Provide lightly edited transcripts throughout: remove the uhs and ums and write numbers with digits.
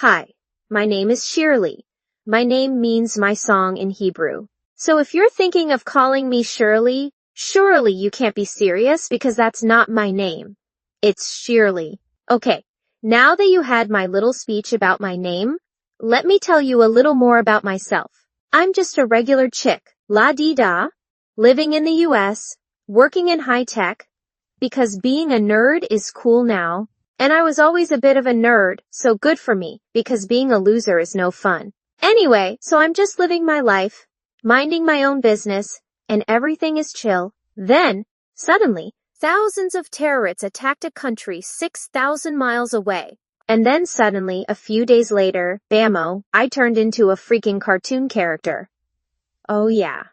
Hi, my name is Shirli. My name means my song in Hebrew. So if you're thinking of calling me Shirley, surely you can't be serious because that's not my name. It's Shirley. Okay, now that you had my little speech about my name, let me tell you a little more about myself. I'm just a regular chick, la-dee-da, living in the US, working in high tech, because being a nerd is cool now. And I was always a bit of a nerd, so good for me, because being a loser is no fun. Anyway, so I'm just living my life, minding my own business, and everything is chill. Then, suddenly, thousands of terrorists attacked a country 6,000 miles away. And then suddenly, a few days later, bammo, I turned into a freaking cartoon character. Oh yeah,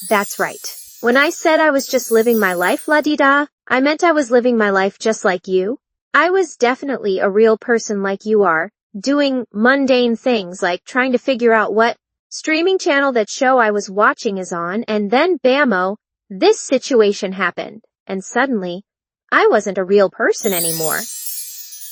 that's right. When I said I was just living my life, la-dee-da, I meant I was living my life just like you. I was definitely a real person like you are, doing mundane things like trying to figure out what streaming channel that show I was watching is on, and then bammo, this situation happened, and suddenly, I wasn't a real person anymore.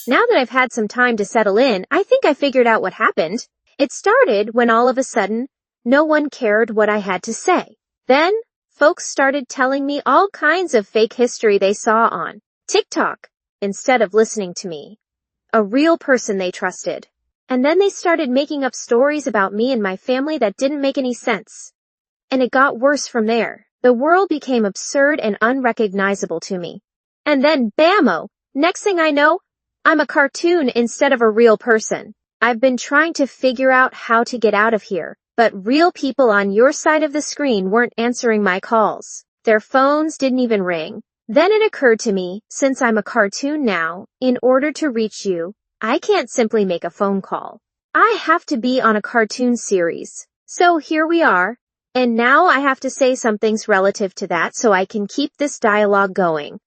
Now that I've had some time to settle in, I think I figured out what happened. It started when all of a sudden, no one cared what I had to say. Then, folks started telling me all kinds of fake history they saw on TikTok, instead of listening to me, a real person they trusted. And then they started making up stories about me and my family that didn't make any sense. And it got worse from there. The world became absurd and unrecognizable to me. And then bammo, next thing I know, I'm a cartoon instead of a real person. I've been trying to figure out how to get out of here, but real people on your side of the screen weren't answering my calls. Their phones didn't even ring. Then it occurred to me, since I'm a cartoon now, in order to reach you, I can't simply make a phone call. I have to be on a cartoon series. So here we are, and now I have to say some things relative to that so I can keep this dialogue going.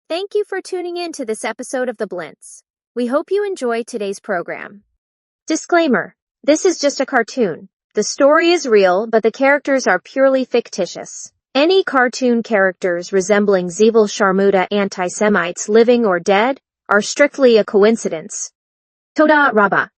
Thank you for tuning in to this episode of the Blintz. We hope you enjoy today's program. Disclaimer: this is just a cartoon. The story is real, but the characters are purely fictitious. Any cartoon characters resembling Zevil Sharmuta anti-Semites living or dead are strictly a coincidence. Toda Rabba.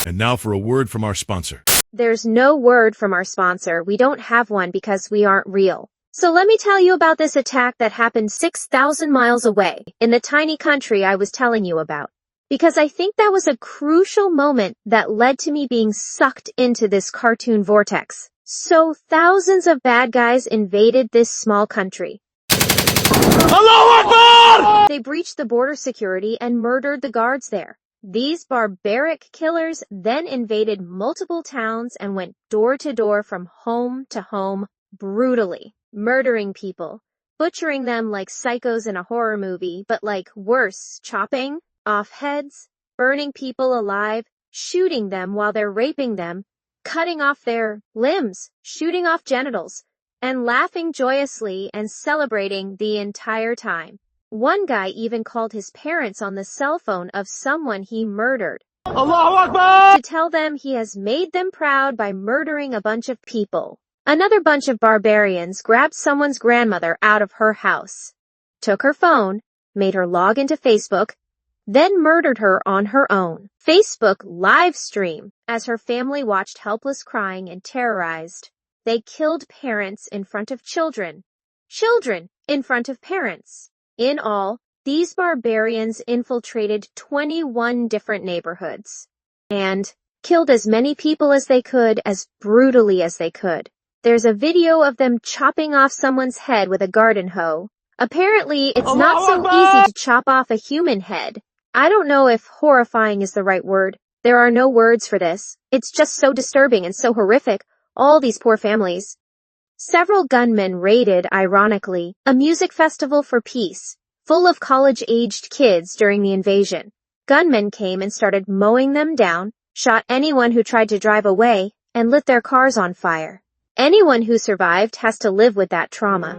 And now for a word from our sponsor. There's no word from our sponsor. We don't have one because we aren't real. So let me tell you about this attack that happened 6,000 miles away in the tiny country I was telling you about. Because I think that was a crucial moment that led to me being sucked into this cartoon vortex. So thousands of bad guys invaded this small country. Allahu Akbar! They breached the border security and murdered the guards there. These barbaric killers then invaded multiple towns and went door to door from home to home brutally, murdering people, butchering them like psychos in a horror movie, but like worse, chopping off heads, burning people alive, shooting them while they're raping them, cutting off their limbs, shooting off genitals, and laughing joyously and celebrating the entire time. One guy even called his parents on the cell phone of someone he murdered Allahu Akbar! to tell them he has made them proud by murdering a bunch of people. Another bunch of barbarians grabbed someone's grandmother out of her house, took her phone, made her log into Facebook, then murdered her on her own Facebook live stream as her family watched helpless crying and terrorized. They killed parents in front of children, children in front of parents. In all, these barbarians infiltrated 21 different neighborhoods and killed as many people as they could, as brutally as they could. There's a video of them chopping off someone's head with a garden hoe. Apparently, it's not so easy to chop off a human head. I don't know if horrifying is the right word. There are no words for this. It's just so disturbing and so horrific. All these poor families. Several gunmen raided, ironically, a music festival for peace, full of college-aged kids during the invasion. Gunmen came and started mowing them down, shot anyone who tried to drive away, and lit their cars on fire. Anyone who survived has to live with that trauma.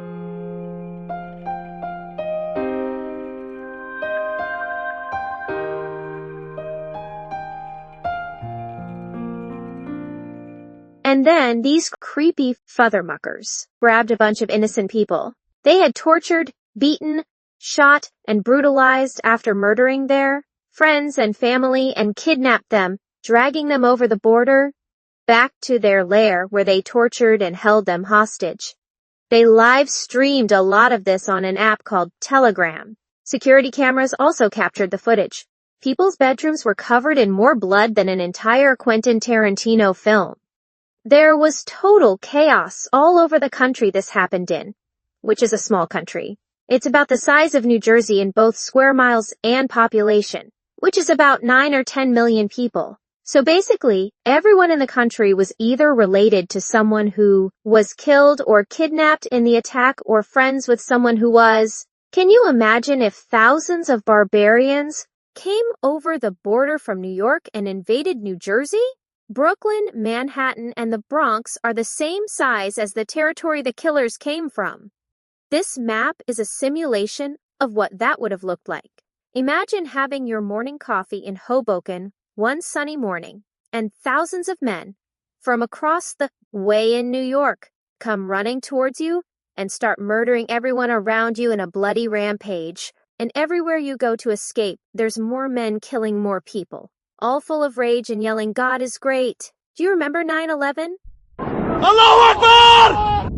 And then these creepy fathermuckers grabbed a bunch of innocent people. They had tortured, beaten, shot, and brutalized after murdering their friends and family and kidnapped them, dragging them over the border back to their lair where they tortured and held them hostage. They live streamed a lot of this on an app called Telegram. Security cameras also captured the footage. People's bedrooms were covered in more blood than an entire Quentin Tarantino film. There was total chaos all over the country this happened in, which is a small country. It's about the size of New Jersey in both square miles and population, which is about 9 or 10 million people. So basically, everyone in the country was either related to someone who was killed or kidnapped in the attack or friends with someone who was. Can you imagine if thousands of barbarians came over the border from New York and invaded New Jersey? Brooklyn, Manhattan, and the Bronx are the same size as the territory the killers came from. This map is a simulation of what that would have looked like. Imagine having your morning coffee in Hoboken one sunny morning, and thousands of men from across the way in New York come running towards you and start murdering everyone around you in a bloody rampage. And everywhere you go to escape, there's more men killing more people, all full of rage and yelling, "God is great." Do you remember 9/11? Allahu Akbar!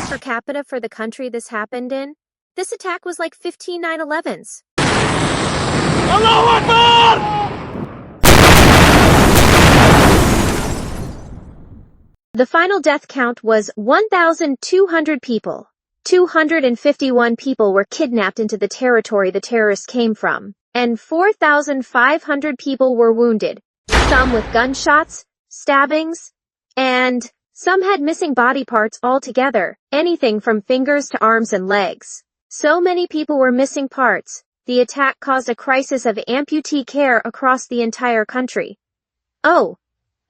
Per capita for the country this happened in, this attack was like 15 9/11s. Allahu Akbar! The final death count was 1,200 people. 251 people were kidnapped into the territory the terrorists came from, and 4,500 people were wounded, some with gunshots, stabbings, and some had missing body parts altogether, anything from fingers to arms and legs. So many people were missing parts. The attack caused a crisis of amputee care across the entire country. Oh,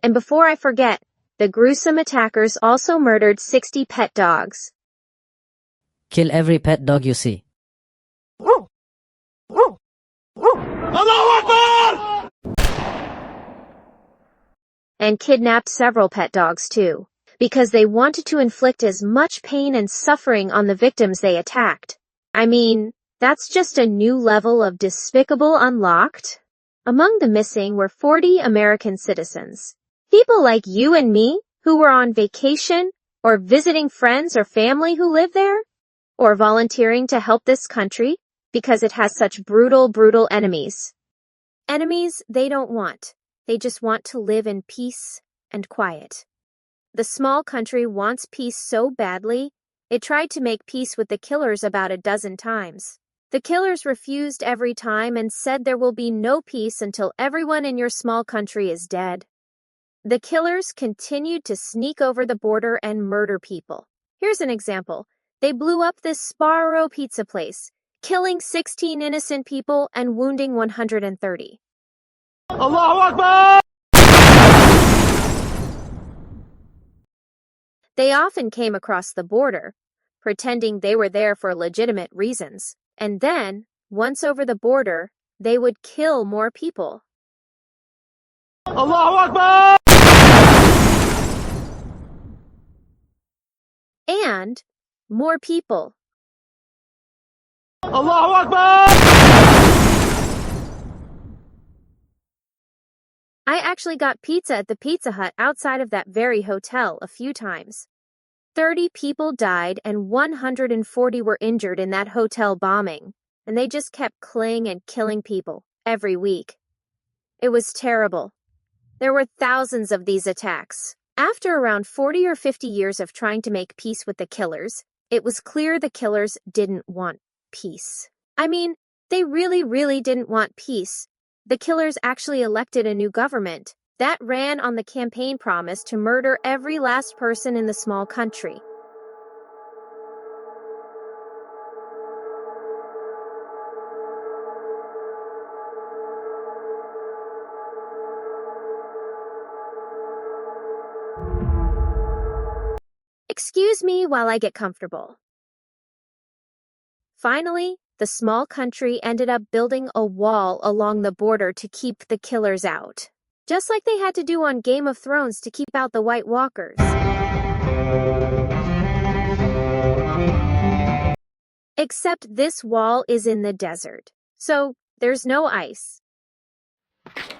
and before I forget, the gruesome attackers also murdered 60 pet dogs. Kill every pet dog you see. Allahu Akbar! And kidnapped several pet dogs too, because they wanted to inflict as much pain and suffering on the victims they attacked. I mean, that's just a new level of despicable unlocked. Among the missing were 40 American citizens. People like you and me who were on vacation or visiting friends or family who live there, or volunteering to help this country because it has such brutal enemies. Enemies they don't want. They just want to live in peace and quiet. The small country wants peace so badly, it tried to make peace with the killers about a dozen times. The killers refused every time and said there will be no peace until everyone in your small country is dead. The killers continued to sneak over the border and murder people. Here's an example. They blew up this Sparrow pizza place, killing 16 innocent people and wounding 130. Allahu Akbar! They often came across the border, pretending they were there for legitimate reasons. And then, once over the border, they would kill more people. Allahu Akbar! And more people. Allahu Akbar! I actually got pizza at the Pizza Hut outside of that very hotel a few times. 30 people died and 140 were injured in that hotel bombing, and they just kept killing and killing people every week. It was terrible. There were thousands of these attacks. After around 40 or 50 years of trying to make peace with the killers, it was clear the killers didn't want peace. I mean, they really didn't want peace. The killers actually elected a new government that ran on the campaign promise to murder every last person in the small country. Excuse me while I get comfortable. Finally, the small country ended up building a wall along the border to keep the killers out. Just like they had to do on Game of Thrones to keep out the White Walkers. Except this wall is in the desert. So there's no ice.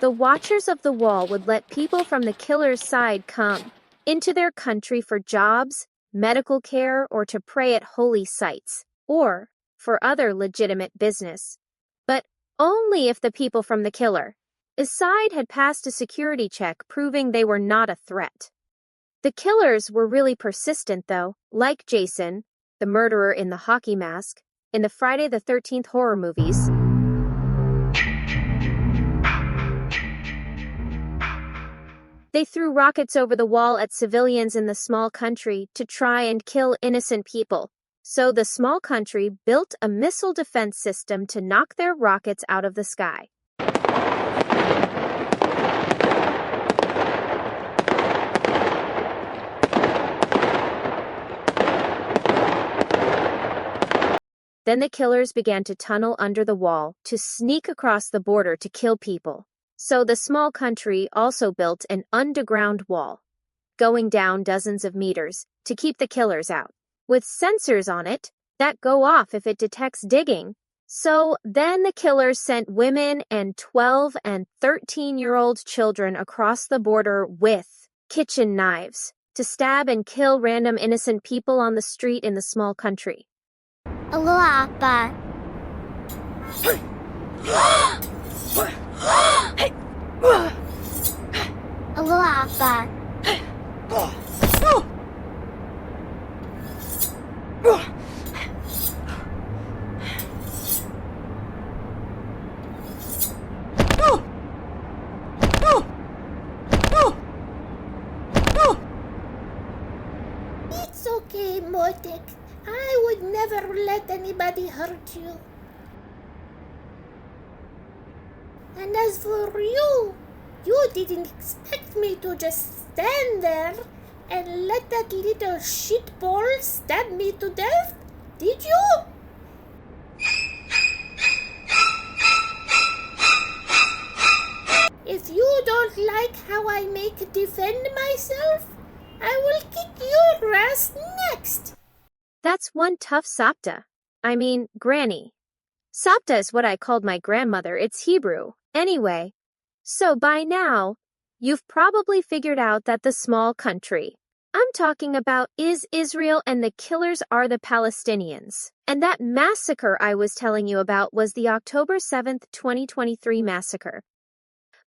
The Watchers of the Wall would let people from the killer's side come into their country for jobs, medical care, or to pray at holy sites, or for other legitimate business. But only if the people from the killer's side had passed a security check proving they were not a threat. The killers were really persistent, though, like Jason, the murderer in the hockey mask, in the Friday the 13th horror movies. They threw rockets over the wall at civilians in the small country to try and kill innocent people. So the small country built a missile defense system to knock their rockets out of the sky. Then the killers began to tunnel under the wall to sneak across the border to kill people. So the small country also built an underground wall, going down dozens of meters to keep the killers out, with sensors on it that go off if it detects digging. So then the killers sent women and 12 and 13-year-old children across the border with kitchen knives to stab and kill random innocent people on the street in the small country. al-aqsa. al-aqsa. It's okay, Motek. I would never let anybody hurt you. And as for you, you didn't expect me to just stand there and let that little shitball stab me to death, did you? If you don't like how I make defend myself, I will kick your ass next. That's one tough sapta. I mean, granny. Sapta is what I called my grandmother. It's Hebrew. Anyway, so by now, you've probably figured out that the small country I'm talking about is Israel and the killers are the Palestinians. And that massacre I was telling you about was the October 7th, 2023 massacre.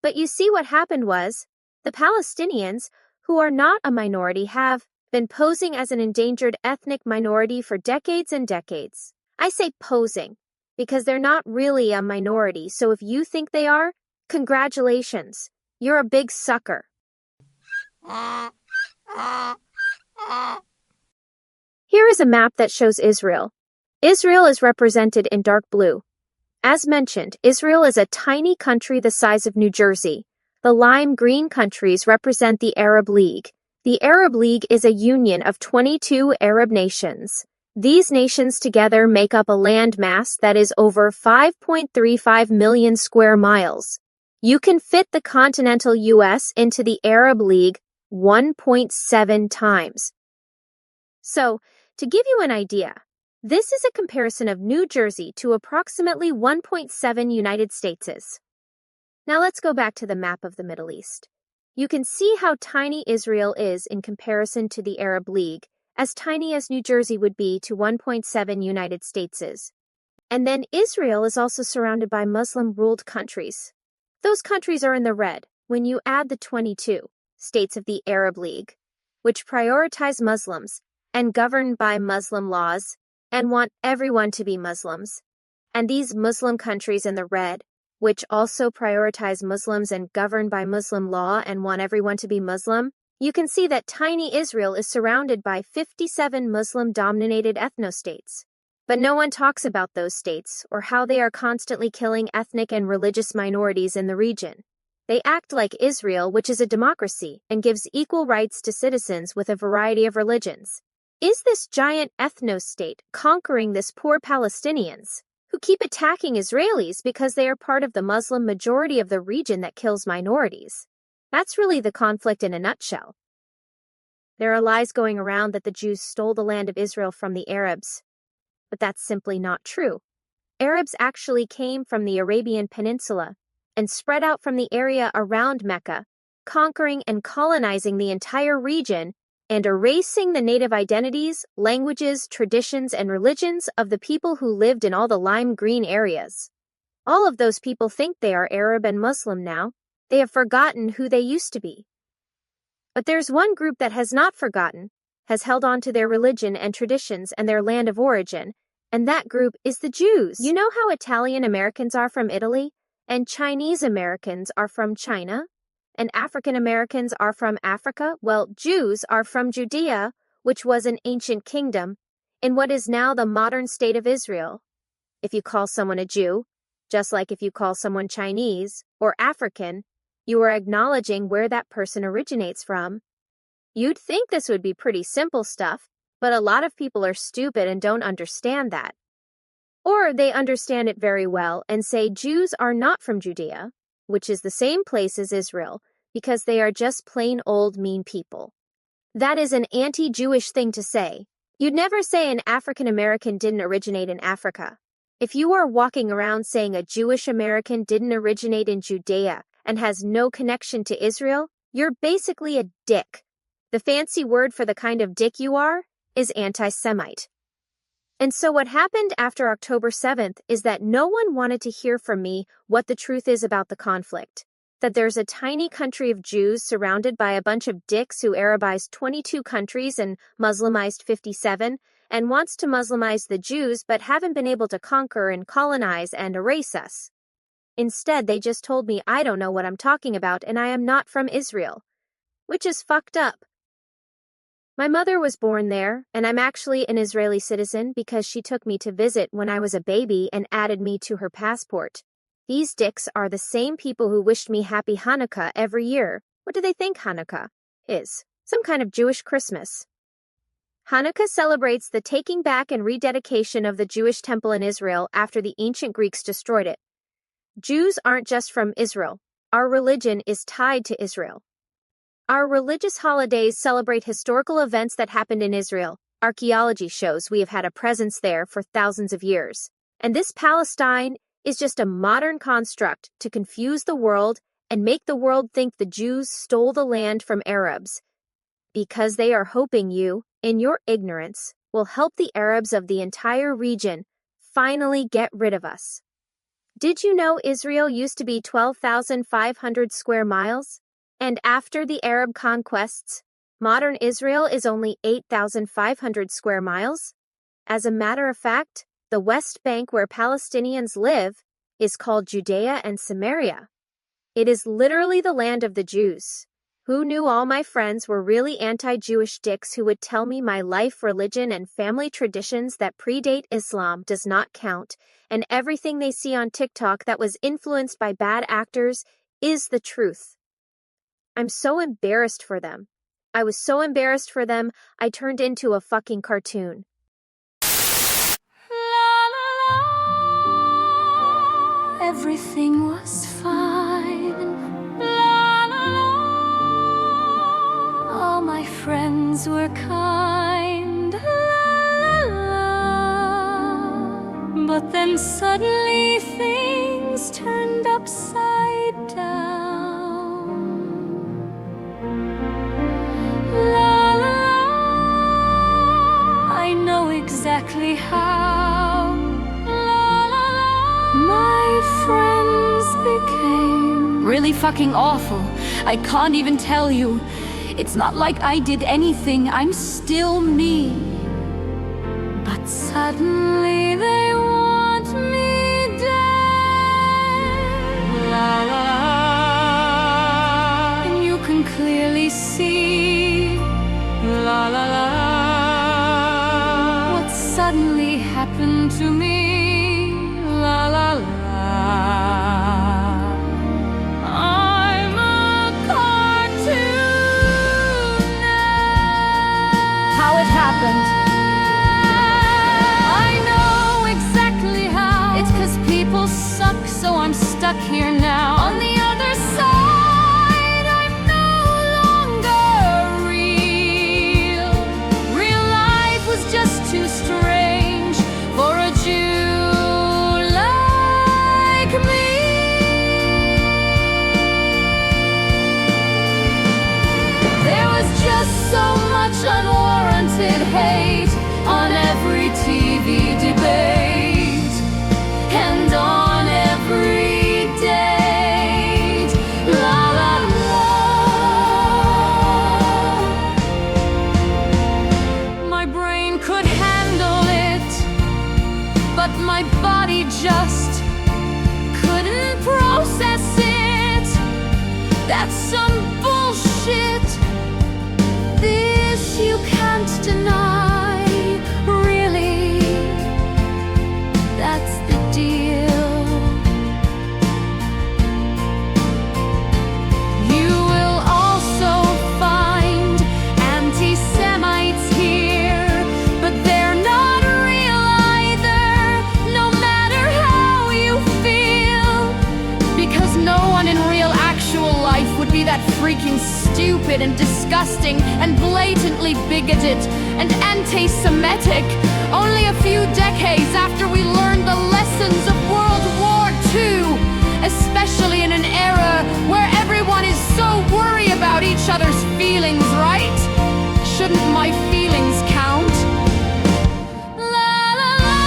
But you see what happened was, the Palestinians, who are not a minority, have been posing as an endangered ethnic minority for decades and decades. I say posing, because they're not really a minority, so if you think they are, congratulations, you're a big sucker. Here is a map that shows Israel. Israel is represented in dark blue. As mentioned, Israel is a tiny country the size of New Jersey. The lime green countries represent the Arab League. The Arab League is a union of 22 Arab nations. These nations together make up a landmass that is over 5.35 million square miles. You can fit the continental U.S. into the Arab League 1.7 times. So, to give you an idea, this is a comparison of New Jersey to approximately 1.7 United States. Now let's go back to the map of the Middle East. You can see how tiny Israel is in comparison to the Arab League, as tiny as New Jersey would be to 1.7 United States. And then Israel is also surrounded by Muslim-ruled countries. Those countries are in the red when you add the 22 states of the Arab League, which prioritize Muslims and govern by Muslim laws and want everyone to be Muslims. And these Muslim countries in the red, which also prioritize Muslims and govern by Muslim law and want everyone to be Muslim, you can see that tiny Israel is surrounded by 57 Muslim-dominated ethnostates. But no one talks about those states or how they are constantly killing ethnic and religious minorities in the region. They act like Israel, which is a democracy and gives equal rights to citizens with a variety of religions. Is this giant ethno-state conquering this poor Palestinians, who keep attacking Israelis because they are part of the Muslim majority of the region that kills minorities? That's really the conflict in a nutshell. There are lies going around that the Jews stole the land of Israel from the Arabs, but that's simply not true. Arabs actually came from the Arabian Peninsula and spread out from the area around Mecca, conquering and colonizing the entire region and erasing the native identities, languages, traditions, and religions of the people who lived in all the lime green areas. All of those people think they are Arab and Muslim now. They have forgotten who they used to be. But there's one group that has not forgotten, has held on to their religion and traditions and their land of origin, and that group is the Jews. You know how Italian Americans are from Italy, and Chinese Americans are from China, and African Americans are from Africa? Well, Jews are from Judea, which was an ancient kingdom, in what is now the modern state of Israel. If you call someone a Jew, just like if you call someone Chinese or African, you are acknowledging where that person originates from. You'd think this would be pretty simple stuff, but a lot of people are stupid and don't understand that. Or they understand it very well and say Jews are not from Judea, which is the same place as Israel, because they are just plain old mean people. That is an anti-Jewish thing to say. You'd never say an African American didn't originate in Africa. If you are walking around saying a Jewish American didn't originate in Judea and has no connection to Israel, you're basically a dick. The fancy word for the kind of dick you are is anti-Semite. And so what happened after October 7th is that no one wanted to hear from me what the truth is about the conflict. That there's a tiny country of Jews surrounded by a bunch of dicks who Arabized 22 countries and Muslimized 57, and wants to Muslimize the Jews but haven't been able to conquer and colonize and erase us. Instead, they just told me I don't know what I'm talking about and I am not from Israel, which is fucked up. My mother was born there, and I'm actually an Israeli citizen because she took me to visit when I was a baby and added me to her passport. These dicks are the same people who wished me Happy Hanukkah every year. What do they think Hanukkah is? Some kind of Jewish Christmas. Hanukkah celebrates the taking back and rededication of the Jewish temple in Israel after the ancient Greeks destroyed it. Jews aren't just from Israel. Our religion is tied to Israel. Our religious holidays celebrate historical events that happened in Israel. Archaeology shows we have had a presence there for thousands of years. And this Palestine is just a modern construct to confuse the world and make the world think the Jews stole the land from Arabs, because they are hoping you, in your ignorance, will help the Arabs of the entire region finally get rid of us. Did you know Israel used to be 12,500 square miles? And after the Arab conquests, modern Israel is only 8,500 square miles? As a matter of fact, the West Bank where Palestinians live is called Judea and Samaria. It is literally the land of the Jews. Who knew all my friends were really anti-Jewish dicks who would tell me my life, religion, and family traditions that predate Islam does not count, and everything they see on TikTok that was influenced by bad actors is the truth. I'm so embarrassed for them. I was so embarrassed for them, I turned into a fucking cartoon. Everything was fine. La, la, la. All my friends were kind. La, la, la. But then suddenly things turned upside down. La, la, la. I know exactly how. La, la, la. My friends became really fucking awful. I can't even tell you. It's not like I did anything. I'm still me. But suddenly they want me dead. La, la, la. And you can clearly see. La, la, la. What suddenly happened to me. La, la, la. I'm a cartoon now. How it happened. I know exactly hate on every TV debate and on every date. La la la. My brain could handle it, but my body just couldn't process it. That's some bullshit. This you can't deny, really. That's the deal. You will also find anti-Semites here, but they're not real either, no matter how you feel. Because no one in real actual life would be that freaking stupid and disgusting and blatantly bigoted and anti-Semitic only a few decades after we learned the lessons of World War II, especially in an era where everyone is so worried about each other's feelings, right? Shouldn't my feelings count? La la la.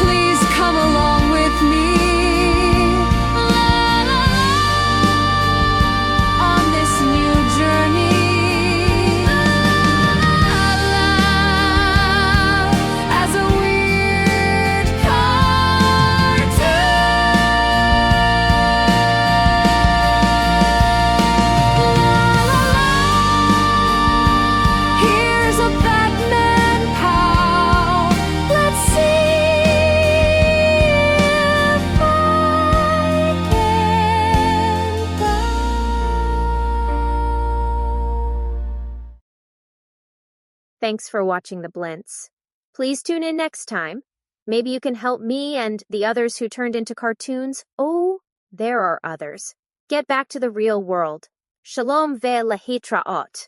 Please come along with me. Thanks for watching the Blintz. Please tune in next time. Maybe you can help me and the others who turned into cartoons. Oh, there are others. Get back to the real world. Shalom ve'lehitraot.